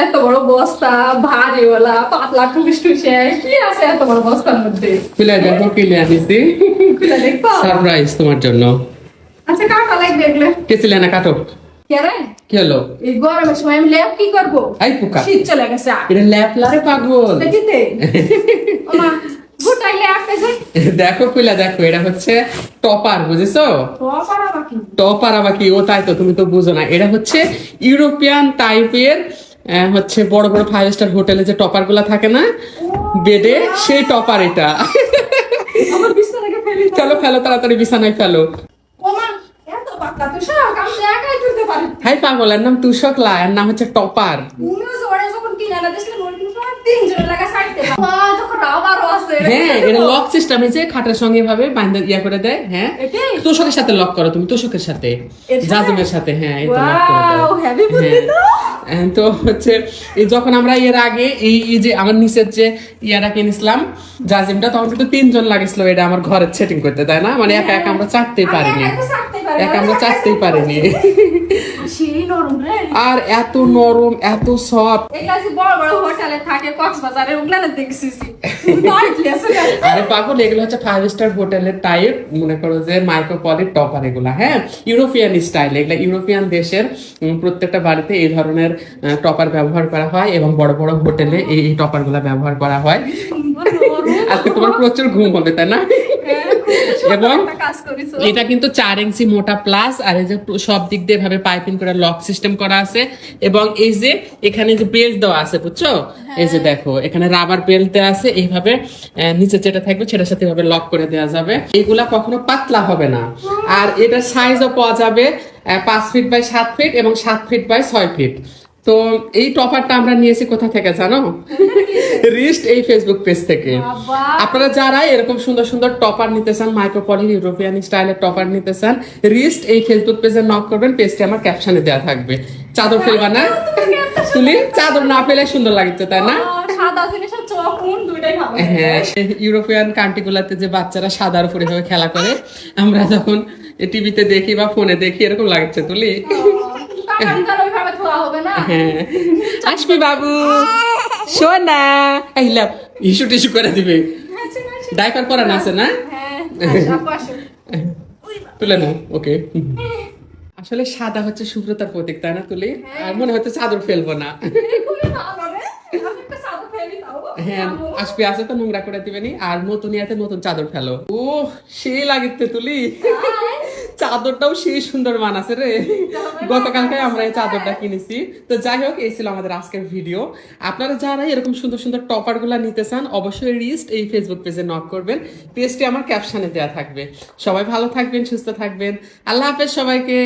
এত বড় বস্তা ভারীওয়ালা পাতলা টুকিস টুসে কি আছে এত বড় বস্তার মধ্যে? খুলে দেখো কি নিয়ে আসিছি। খুলে দেখবো? সারপ্রাইজ তোমার জন্য। আচ্ছা কাটা লাগবে এগুলো। কেছিলে না কাটো। কে রে? কি হলো? এই গরমের সময় আমি ল্যাপ কি করবো? এই পোকা। শীত চলে গেছে। এটা ল্যাপলারে পাগল। দেখিতে ওমা গোটাইলে আসতেছে। দেখো খুলে দেখো, এটা হচ্ছে টপার, বুঝেছো? টপার বাকি টপার আবার কি? ও তাই তো, তুমি তো বুঝো না। এটা হচ্ছে ইউরোপিয়ান টাইপের, হচ্ছে বড় বড় 5 স্টার হোটেলে যে টপার গুলা থাকে না বেডে, সেই টপার এটা। আমার বিছানাকে ফেলি দাও। চলো ফেলো, তাড়াতাড়ি বিছানায় ফেলো। ওমা এত পাতলা তো সব আমি তো একাই তুলতে পারি। হাই পাগল, এর নাম তুষক লা, এর নাম হচ্ছে টপার। উনিও জোরে যখন কিনে আনা দিছিল ওই সময় 3 জন লাগা সাইডতে মা যখন আবারও আছে হ্যাঁ, এটা লক সিস্টেম, এই যে খাটের সঙ্গে এভাবে বাইন্ধে ইয়া করে দেয়। হ্যাঁ, এটাই? তোষকের সাথে লক করো তুমি, তোষকের সাথে, এর সাথে? জাজিমের সাথে। হ্যাঁ, এই তো লক করে দাও। ওয়াও হেভি বুদ্ধি তো। তো হচ্ছে এই যখন আমরা এর আগে এই যে আমার নিচের যে ইয়াটা কিনেছিলাম জাজিমটা, তখন কিন্তু 3 জন লাগেছিল এটা আমার ঘরের সেটিং করতে, তাই না? মানে একা একা আমরা চাটতেই পারিনি, একা আমরা চাটতেই পারিনি। সেই নরম রে। আর এত নরম, এত সফট। এগুলা যে বড় বড় হোটেলে থাকে কক্সবাজারে ওগুলা না দেখছিস বাড়িতে আছে না। আরে পাগল, এগুলো হচ্ছে 5 স্টার হোটেলের টাইপ, মনে করো যে মাইক্রোপলির টপার এগুলা। হ্যাঁ, ইউরোপিয়ান স্টাইল এগুলা, ইউরোপিয়ান দেশের প্রত্যেকটা বাড়িতে এই ধরনের টপার ব্যবহার করা হয় এবং বড় বড় হোটেলে এই টপার গুলা ব্যবহার করা হয়। আজকে তোমার প্রচুর ঘুম হবে, তাই না? এবং এটা কিন্তু 4 ইঞ্চি মোটা প্লাস, আর এই যে সব দিক দিয়ে ভাবে পাইপিং করে লক সিস্টেম করা আছে, এবং এই যে এখানে যে বেল্ট দেওয়া আছে, বুঝছো? এই যে দেখো এখানে রাবার বেল্ট দেওয়া আছে, এইভাবে নিচে যেটা থাকবে সেটার সাথে ভাবে লক করে দেওয়া যাবে। এগুলা কখনো পাতলা হবে না। আর এটার সাইজও পাওয়া যাবে 5 ফিট বাই 7 ফিট এবং 7 ফিট বাই 6 ফিট। তো এই টপারটা আমরা নিয়েছি কোথা থেকে জানো? রিস্ট এই ফেসবুক পেজ থেকে। আপনারা যারা এরকম সুন্দর সুন্দর টপার নিতে চান, মাইক্রোপলির ইউরোপিয়ান স্টাইলের টপার নিতে চান, রিস্ট এই ফেসবুক পেজে নক করবেন, পেজটি আমার ক্যাপশনে দেওয়া থাকবে। চাদর ফেলবা না তুলি, চাদর না ফেলে সুন্দর লাগছে, তাই না? সাদা জিনিস আর চোখ মুন দুইটাই ভালো। হ্যাঁ, ইউরোপিয়ান কান্ট্রি গুলাতে যে বাচ্চারা সাদার উপরে ভাবে খেলা করে, আমরা যখন টিভিতে দেখি বা ফোনে দেখি, এরকম লাগছে তুলি। হ্যাঁ, আসবি বাবু, সোনা আইলাম, ইস্যু টিস্যু করে দিবে। ডাইপার পরানো আছে না? তুলে নাও, ওকে। আসলে সাদা হচ্ছে শুভ্রতার প্রতীক, তাই না তুলি? আর মনে হচ্ছে চাদর ফেলবো না। হ্যাঁ, আসবে আছে তো নোংরা করে দিবেনি, আর নতুন ইয়াতে নতুন চাদর ফেলো। ও সেই লাগিতে তুলি, চাদরটাও সেই সুন্দর মানাছে রে। গতকালকে আমরা এই চাদরটা কিনেছি। তো যাই হোক, এই ছিল আমাদের আজকের ভিডিও। আপনারা যারা এরকম সুন্দর সুন্দর টপার গুলা নিতে চান, অবশ্যই রিস্ট এই ফেসবুক পেজে নক করবেন, পেজটি আমার ক্যাপশনে দেওয়া থাকবে। সবাই ভালো থাকবেন, সুস্থ থাকবেন। আল্লাহ হাফেজ সবাইকে।